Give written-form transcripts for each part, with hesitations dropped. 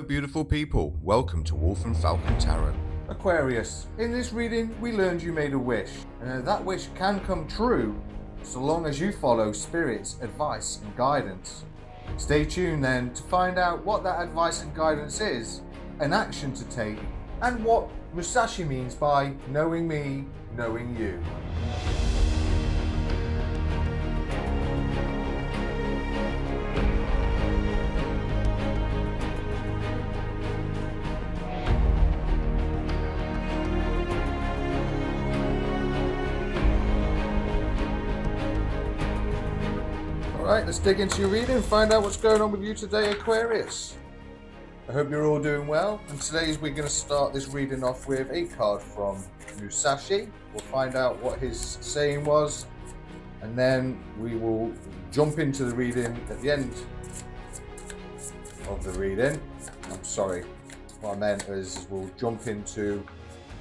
Hello beautiful people, welcome to Wolf and Falcon Tarot. Aquarius, in this reading we learned you made a wish, and that wish can come true so long as you follow Spirit's advice and guidance. Stay tuned then to find out what that advice and guidance is, an action to take, and what Musashi means by knowing me, knowing you. Alright, let's dig into your reading and find out what's going on with you today, Aquarius. I hope you're all doing well, and today we're going to start this reading off with a card from Musashi. We'll find out what his saying was, and then we will jump into the reading at the end of the reading. I'm sorry, what I meant is we'll jump into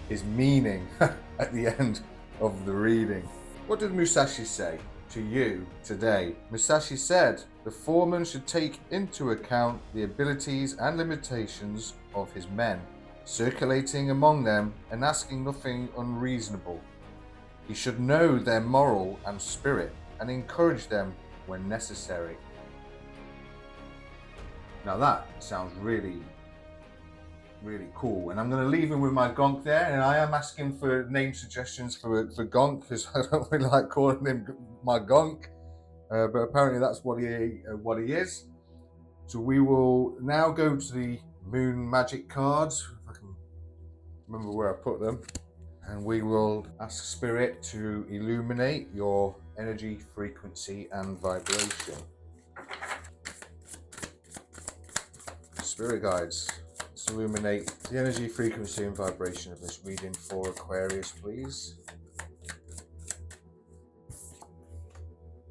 his meaning at the end of the reading. What did Musashi say to you today? Musashi said the foreman should take into account the abilities and limitations of his men, circulating among them and asking nothing unreasonable. He should know their moral and spirit and encourage them when necessary. Now that sounds really cool, and I'm going to leave him with my gonk there, and I am asking for name suggestions for gonk because I don't really like calling him my gonk, but apparently that's what he is. So we will now go to the moon magic cards, if I can remember where I put them, and we will ask Spirit to illuminate your energy, frequency and vibration. Spirit guides, let's illuminate the energy, frequency and vibration of this reading for Aquarius, please.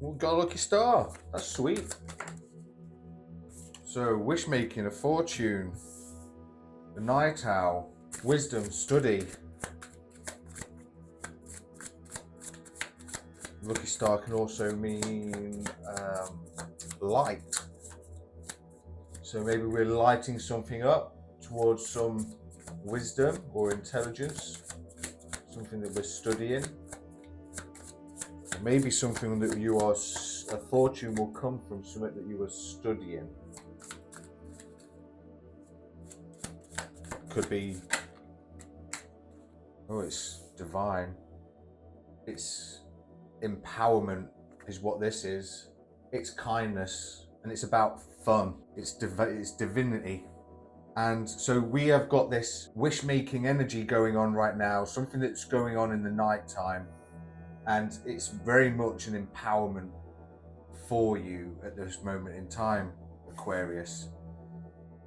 Oh, got a lucky star. That's sweet. So, wish making, a fortune, the night owl, wisdom, study. Lucky star can also mean light. So maybe we're lighting something up towards some wisdom or intelligence, something that we're studying. Maybe something that you are, a fortune will come from something that you are studying. Could be, oh, it's divine. It's empowerment is what this is. It's kindness, and it's about fun. It's divinity. And so we have got this wish-making energy going on right now, something that's going on in the night time. And it's very much an empowerment for you at this moment in time, Aquarius.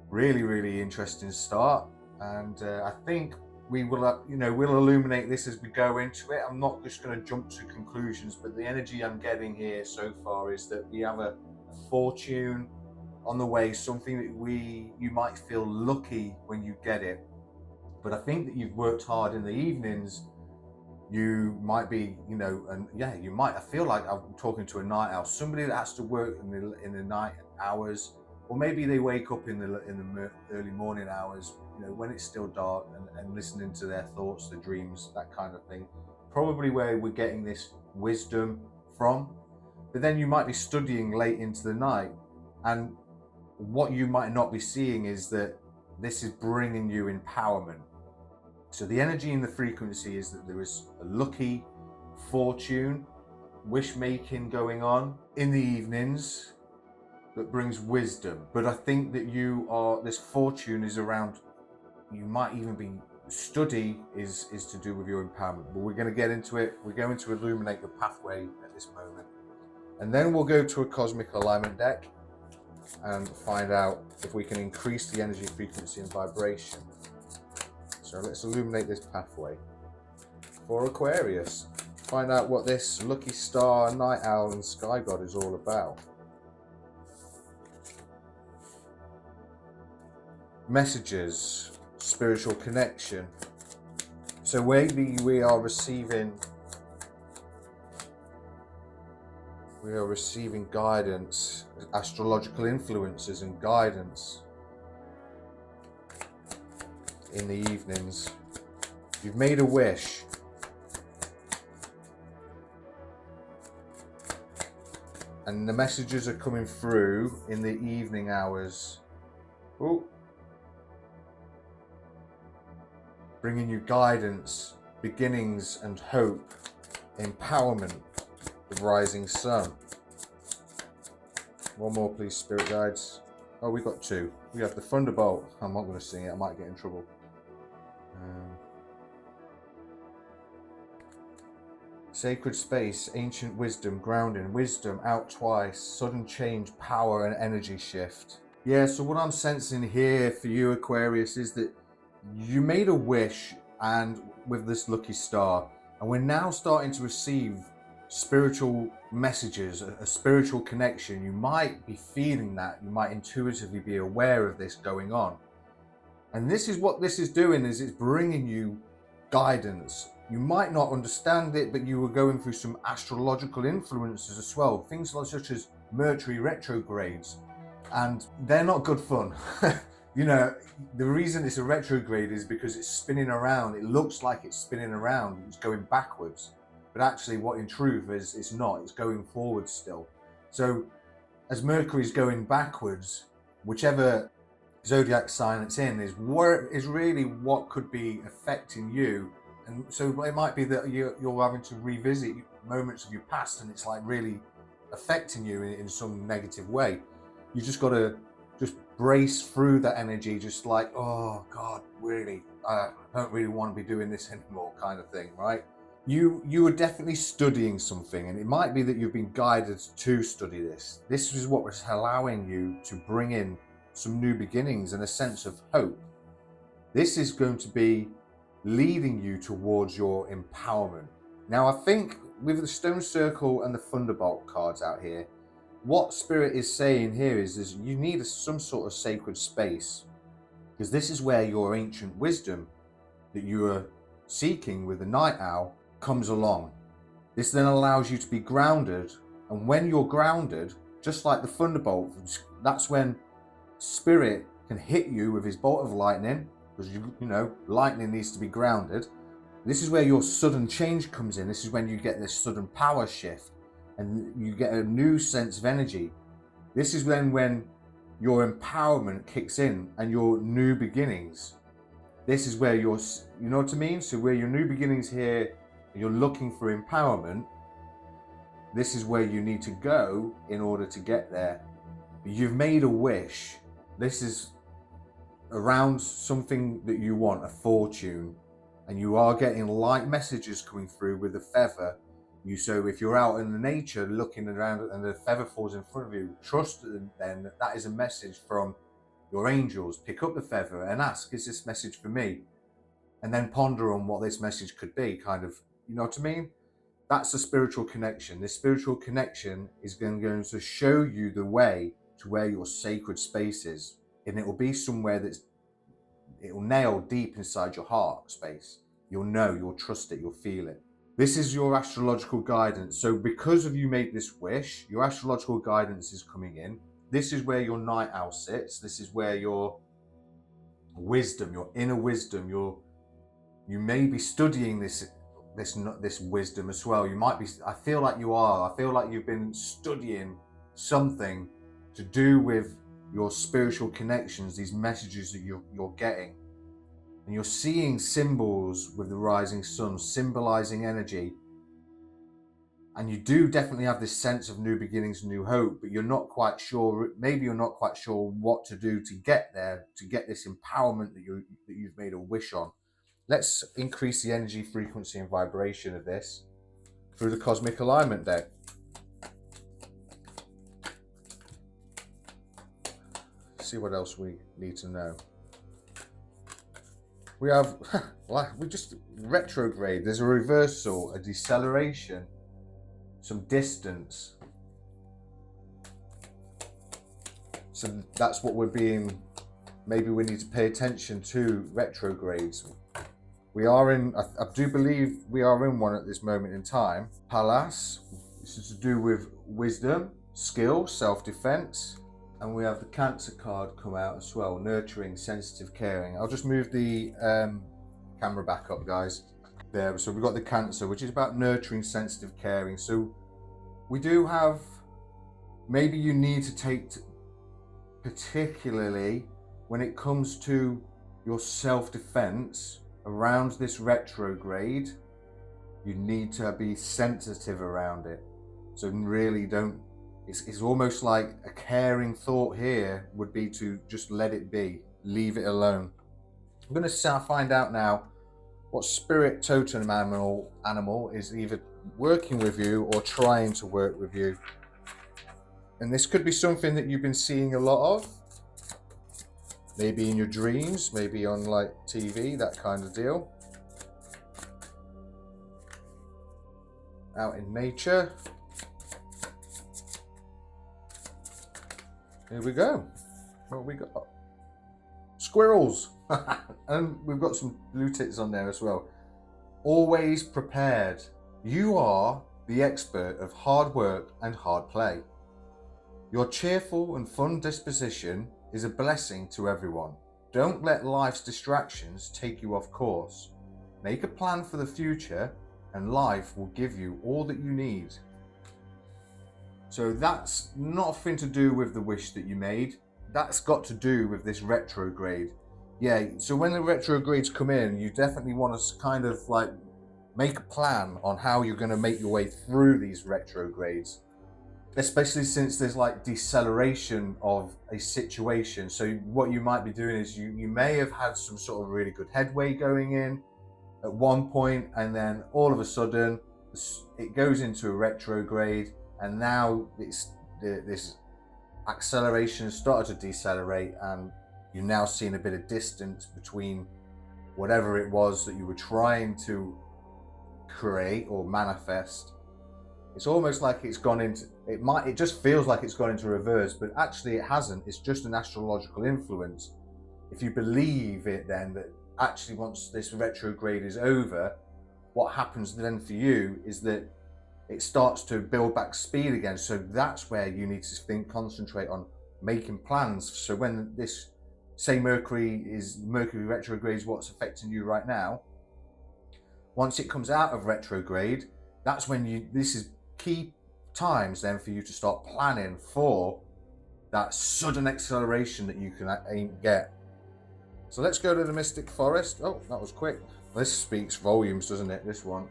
Really interesting start. And I think we will, we'll illuminate this as we go into it. I'm not just going to jump to conclusions, but the energy I'm getting here so far is that we have a fortune on the way, something that you might feel lucky when you get it. But I think that you've worked hard in the evenings. You might be, you might. I feel like I'm talking to a night owl, somebody that has to work in the night hours, or maybe they wake up in the early morning hours, when it's still dark, and listening to their thoughts, their dreams, that kind of thing. Probably where we're getting this wisdom from. But then you might be studying late into the night, and what you might not be seeing is that this is bringing you empowerment. So the energy and the frequency is that there is a lucky fortune, wish making going on in the evenings that brings wisdom. But I think that this fortune is around, you might even be, study is to do with your empowerment. But we're going to get into it. We're going to illuminate your pathway at this moment. And then we'll go to a cosmic alignment deck and find out if we can increase the energy, frequency and vibration. So let's illuminate this pathway for Aquarius. Find out what this lucky star, night owl and sky god is all about. Messages, spiritual connection. So maybe we are receiving guidance, astrological influences and guidance in the evenings. You've made a wish. And the messages are coming through in the evening hours. Oh. Bringing you guidance, beginnings and hope, empowerment, the rising sun. One more please, spirit guides. Oh, we got two. We have the Thunderbolt. I'm not going to sing it, I might get in trouble. Sacred space, ancient wisdom, grounding, wisdom out twice, sudden change, power and energy shift. Yeah, so what I'm sensing here for you, Aquarius, is that you made a wish and with this lucky star, and we're now starting to receive spiritual messages, a spiritual connection. You might be feeling that, you might intuitively be aware of this going on. And this is what this is doing, is it's bringing you guidance. You might not understand it, but you were going through some astrological influences as well, things like such as Mercury retrogrades, and they're not good fun. You know, the reason it's a retrograde is because it's spinning around. It looks like it's spinning around, it's going backwards, but actually what in truth is it's not, it's going forward still. So as Mercury's going backwards, whichever zodiac sign it's in is really what could be affecting you. And so it might be that you're having to revisit moments of your past, and it's like really affecting you in some negative way. You just got to just brace through that energy, just like, oh God, really, I don't really want to be doing this anymore, kind of thing, right? You are definitely studying something, and it might be that you've been guided to study this. This is what was allowing you to bring in some new beginnings and a sense of hope. This is going to be leading you towards your empowerment. Now, I think with the Stone Circle and the Thunderbolt cards out here, what Spirit is saying here is you need some sort of sacred space, because this is where your ancient wisdom that you are seeking with the Night Owl comes along. This then allows you to be grounded, and when you're grounded, just like the Thunderbolt, that's when Spirit can hit you with his bolt of lightning, because you know lightning needs to be grounded. This is where your sudden change comes in. This is when you get this sudden power shift and you get a new sense of energy. This is when your empowerment kicks in and your new beginnings. This is where you know what I mean? So where your new beginnings here, you're looking for empowerment, this is where you need to go in order to get there. You've made a wish. This is around something that you want, a fortune, and you are getting light messages coming through with the feather. So if you're out in the nature looking around and the feather falls in front of you, trust then that is a message from your angels. Pick up the feather and ask, is this message for me? And then ponder on what this message could be, kind of, you know what I mean? That's a spiritual connection. This spiritual connection is going to show you the way to where your sacred space is. And it will be somewhere it will nail deep inside your heart space. You'll know, you'll trust it, you'll feel it. This is your astrological guidance. So because of you made this wish, your astrological guidance is coming in. This is where your Night Owl sits. This is where your wisdom, your inner wisdom, you may be studying this wisdom as well. You might be, I feel like you are. I feel like you've been studying something to do with your spiritual connections, these messages that you're getting. And you're seeing symbols with the rising sun, symbolizing energy. And you do definitely have this sense of new beginnings, new hope, but you're not quite sure, maybe you're not quite sure what to do to get there, to get this empowerment that you've made a wish on. Let's increase the energy, frequency, and vibration of this through the Cosmic Alignment deck. See what else we need to know. We have, we just retrograde. There's a reversal, a deceleration, some distance. So that's what we're being, maybe we need to pay attention to retrogrades. We are in, I do believe we are in one at this moment in time. Pallas, this is to do with wisdom, skill, self-defense, And we have the Cancer card come out as well. Nurturing, sensitive, caring. I'll just move the camera back up, guys. There, so we've got the Cancer, which is about nurturing, sensitive, caring. So we do have, maybe you need to take, particularly when it comes to your self-defense around this retrograde, you need to be sensitive around it. So really don't, it's almost like a caring thought here would be to just let it be, leave it alone. I'm going to find out now what spirit totem animal is either working with you or trying to work with you. And this could be something that you've been seeing a lot of, maybe in your dreams, maybe on like TV, that kind of deal. Out in nature. Here we go. What we got? Squirrels. And we've got some blue tits on there as well. Always prepared. You are the expert of hard work and hard play. Your cheerful and fun disposition is a blessing to everyone. Don't let life's distractions take you off course. Make a plan for the future and life will give you all that you need. So that's nothing to do with the wish that you made. That's got to do with this retrograde. Yeah, so when the retrogrades come in, you definitely want to kind of like make a plan on how you're going to make your way through these retrogrades. Especially since there's like deceleration of a situation. So what you might be doing is you may have had some sort of really good headway going in at one point, and then all of a sudden it goes into a retrograde, and now this acceleration started to decelerate, and you're now seeing a bit of distance between whatever it was that you were trying to create or manifest. It's almost like it's gone into, it just feels like it's gone into reverse, but actually it hasn't. It's just an astrological influence. If you believe it, then that actually once this retrograde is over, what happens then for you is that it starts to build back speed again. So that's where you need to concentrate on making plans. So when this, say Mercury retrograde is what's affecting you right now, once it comes out of retrograde, that's when this is key times then for you to start planning for that sudden acceleration that you can get. So let's go to the Mystic Forest. Oh, that was quick. This speaks volumes, doesn't it, this one?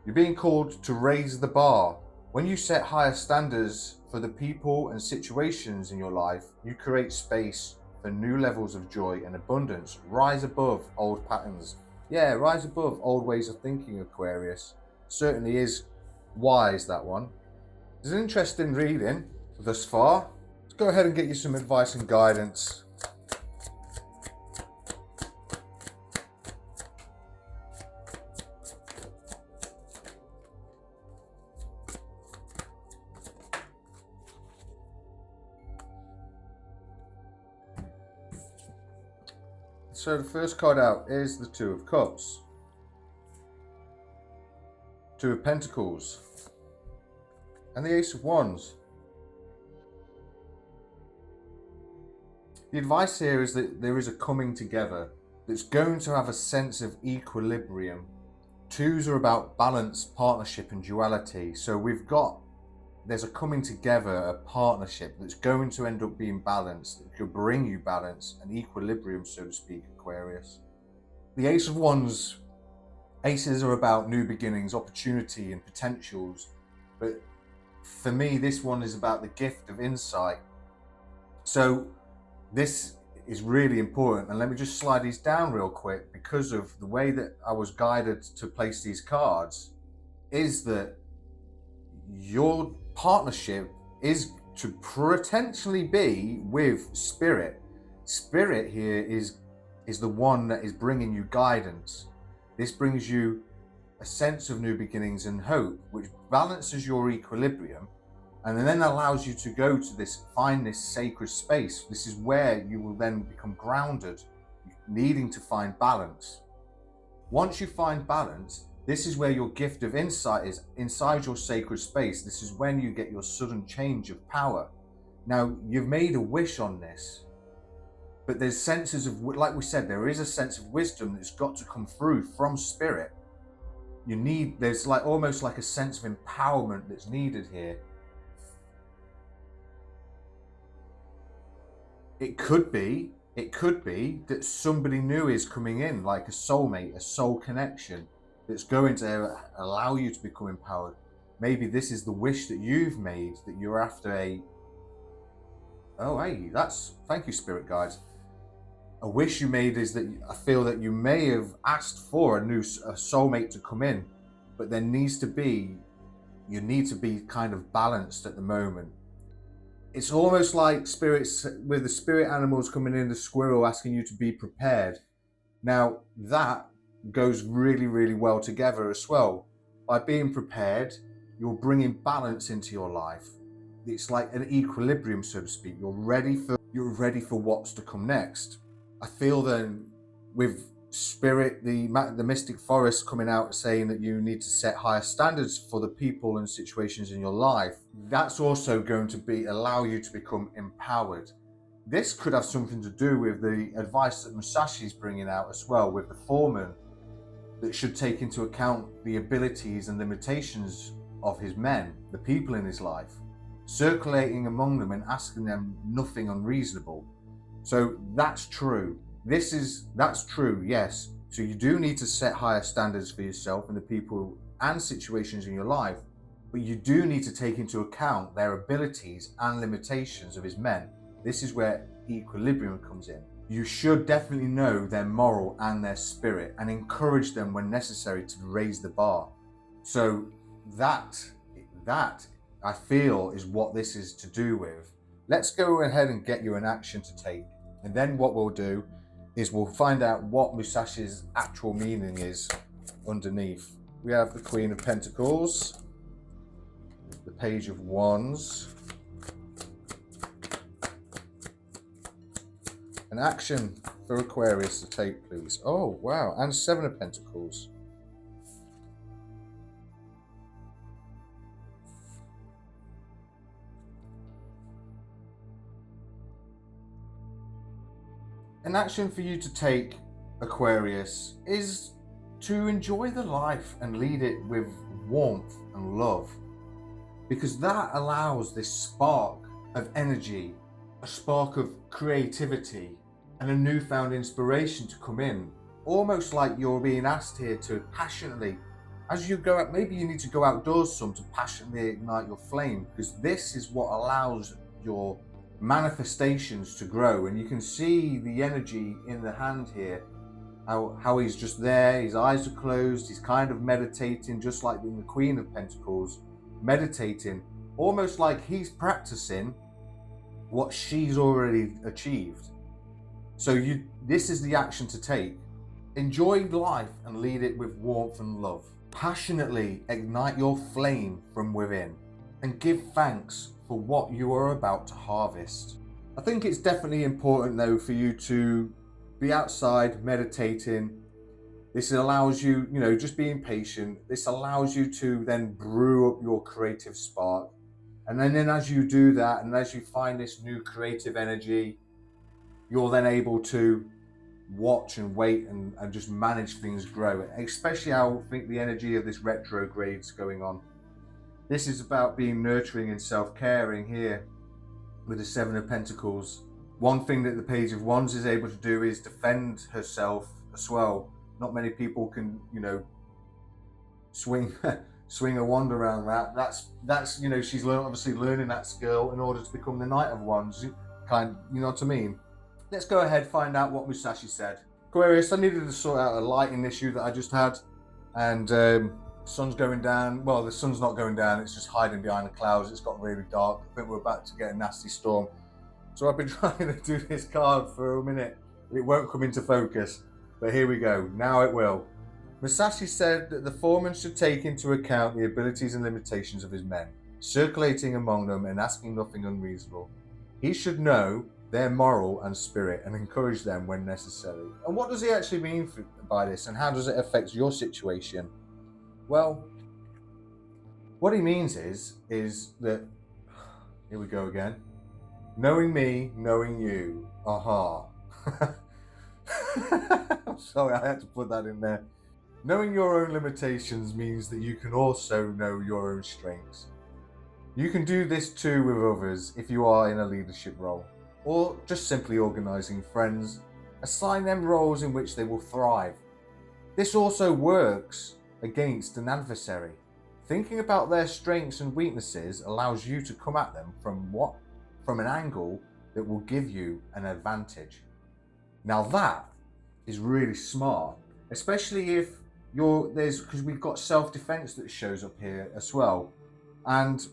You're being called to raise the bar. When you set higher standards for the people and situations in your life, you create space for new levels of joy and abundance. Rise above old patterns. Yeah, rise above old ways of thinking, Aquarius. Certainly is wise, that one. It's an interesting reading thus far. Let's go ahead and get you some advice and guidance. So the first card out is the Two of Cups, Two of Pentacles, and the Ace of Wands. The advice here is that there is a coming together that's going to have a sense of equilibrium. Twos are about balance, partnership, and duality. So there's a coming together, a partnership that's going to end up being balanced, that could bring you balance and equilibrium, so to speak, Aquarius. The Ace of Wands, aces are about new beginnings, opportunity, and potentials. But for me, this one is about the gift of insight. So this is really important. And let me just slide these down real quick, because of the way that I was guided to place these cards, is that your partnership is to potentially be with Spirit. Spirit here is the one that is bringing you guidance. This brings you a sense of new beginnings and hope, which balances your equilibrium, and then allows you to go to find this sacred space. This is where you will then become grounded, needing to find balance. Once you find balance, this is where your gift of insight is, inside your sacred space. This is when you get your sudden change of power. Now, you've made a wish on this, but there's senses of, like we said, there is a sense of wisdom that's got to come through from spirit. There's like almost like a sense of empowerment that's needed here. It could be that somebody new is coming in, like a soulmate, a soul connection, that's going to allow you to become empowered. Maybe this is the wish that you've made, that you're after thank you, spirit guides. A wish you made is that I feel that you may have asked for a soulmate to come in, but you need to be kind of balanced at the moment. It's almost like spirits, with the spirit animals coming in, the squirrel asking you to be prepared. Now, that goes really, really well together as well. By being prepared, you're bringing balance into your life. It's like an equilibrium, so to speak. You're ready for what's to come next. I feel then with spirit, the mystic forest coming out saying that you need to set higher standards for the people and situations in your life. That's also going to allow you to become empowered. This could have something to do with the advice that Musashi is bringing out as well, with the foreman, that should take into account the abilities and limitations of his men, the people in his life, circulating among them and asking them nothing unreasonable. So that's true. That's true, yes. So you do need to set higher standards for yourself and the people and situations in your life, but you do need to take into account their abilities and limitations of his men. This is where equilibrium comes in. You should definitely know their moral and their spirit and encourage them when necessary to raise the bar. So that I feel is what this is to do with. Let's go ahead and get you an action to take. And then what we'll do is we'll find out what Musashi's actual meaning is underneath. We have the Queen of Pentacles, the Page of Wands, an action for Aquarius to take, please. Oh, wow, and Seven of Pentacles. An action for you to take, Aquarius, is to enjoy the life and lead it with warmth and love, because that allows this spark of energy, a spark of creativity and a newfound inspiration to come in, almost like you're being asked here to passionately, as you go out, maybe you need to go outdoors some to passionately ignite your flame, because this is what allows your manifestations to grow. And you can see the energy in the hand here, how he's just there, his eyes are closed, he's kind of meditating, just like in the Queen of Pentacles, meditating, almost like he's practicing what she's already achieved. So this is the action to take. Enjoy life and lead it with warmth and love. Passionately ignite your flame from within and give thanks for what you are about to harvest. I think it's definitely important though for you to be outside meditating. This allows you, just being patient. This allows you to then brew up your creative spark. And then as you do that, and as you find this new creative energy, you're then able to watch and wait and just manage things grow, especially how I think the energy of this retrograde's going on. This is about being nurturing and self-caring here with the Seven of Pentacles. One thing that the Page of Wands is able to do is defend herself as well. Not many people can, swing a wand around that. That's she's obviously learning that skill in order to become the Knight of Wands. You know what I mean? Let's go ahead, find out what Musashi said. Aquarius, I needed to sort out a lighting issue that I just had, and sun's going down. Well, the sun's not going down, it's just hiding behind the clouds. It's got really dark. I think we're about to get a nasty storm. So I've been trying to do this card for a minute. It won't come into focus, but here we go. Now it will. Musashi said that the foreman should take into account the abilities and limitations of his men, circulating among them and asking nothing unreasonable. He should know their moral and spirit and encourage them when necessary. And what does he actually mean by this, and how does it affect your situation? Well, what he means is that, here we go again. Knowing me, knowing you. Aha. I'm sorry, I had to put that in there. Knowing your own limitations means that you can also know your own strengths. You can do this too with others if you are in a leadership role, or just simply organising friends. Assign them roles in which they will thrive. This also works against an adversary. Thinking about their strengths and weaknesses allows you to come at them from an angle that will give you an advantage. Now that is really smart, especially if because we've got self-defense that shows up here as well, and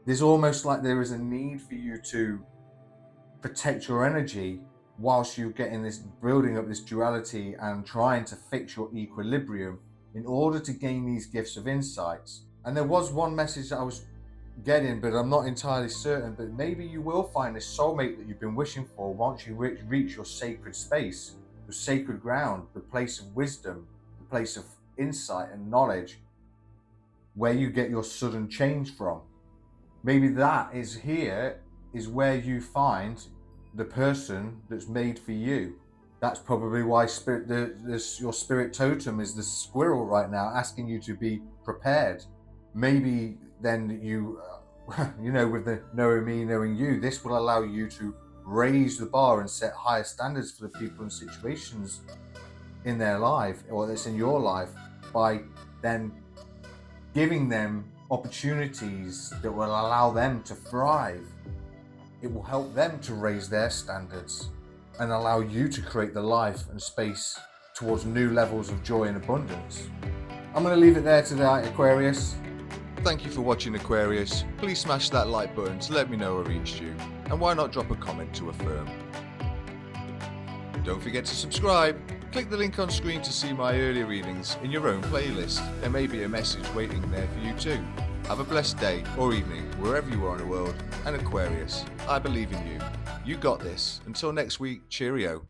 there's almost like there is a need for you to protect your energy whilst you're getting this, building up this duality and trying to fix your equilibrium in order to gain these gifts of insights. And there was one message that I was getting, but I'm not entirely certain, but maybe you will find this soulmate that you've been wishing for once you reach your sacred space, your sacred ground, the place of wisdom, the place of insight and knowledge, where you get your sudden change from. Maybe that is where you find the person that's made for you. That's probably why your spirit totem is the squirrel right now, asking you to be prepared. Maybe then you with the knowing me, knowing you, this will allow you to raise the bar and set higher standards for the people and situations in their life, or that's in your life, by then giving them opportunities that will allow them to thrive. It will help them to raise their standards and allow you to create the life and space towards new levels of joy and abundance. I'm going to leave it there today, Aquarius. Thank you for watching, Aquarius. Please smash that like button to let me know I reached you. And why not drop a comment to affirm? Don't forget to subscribe. Click the link on screen to see my earlier readings in your own playlist. There may be a message waiting there for you too. Have a blessed day or evening wherever you are in the world. And Aquarius, I believe in you. You got this. Until next week, cheerio.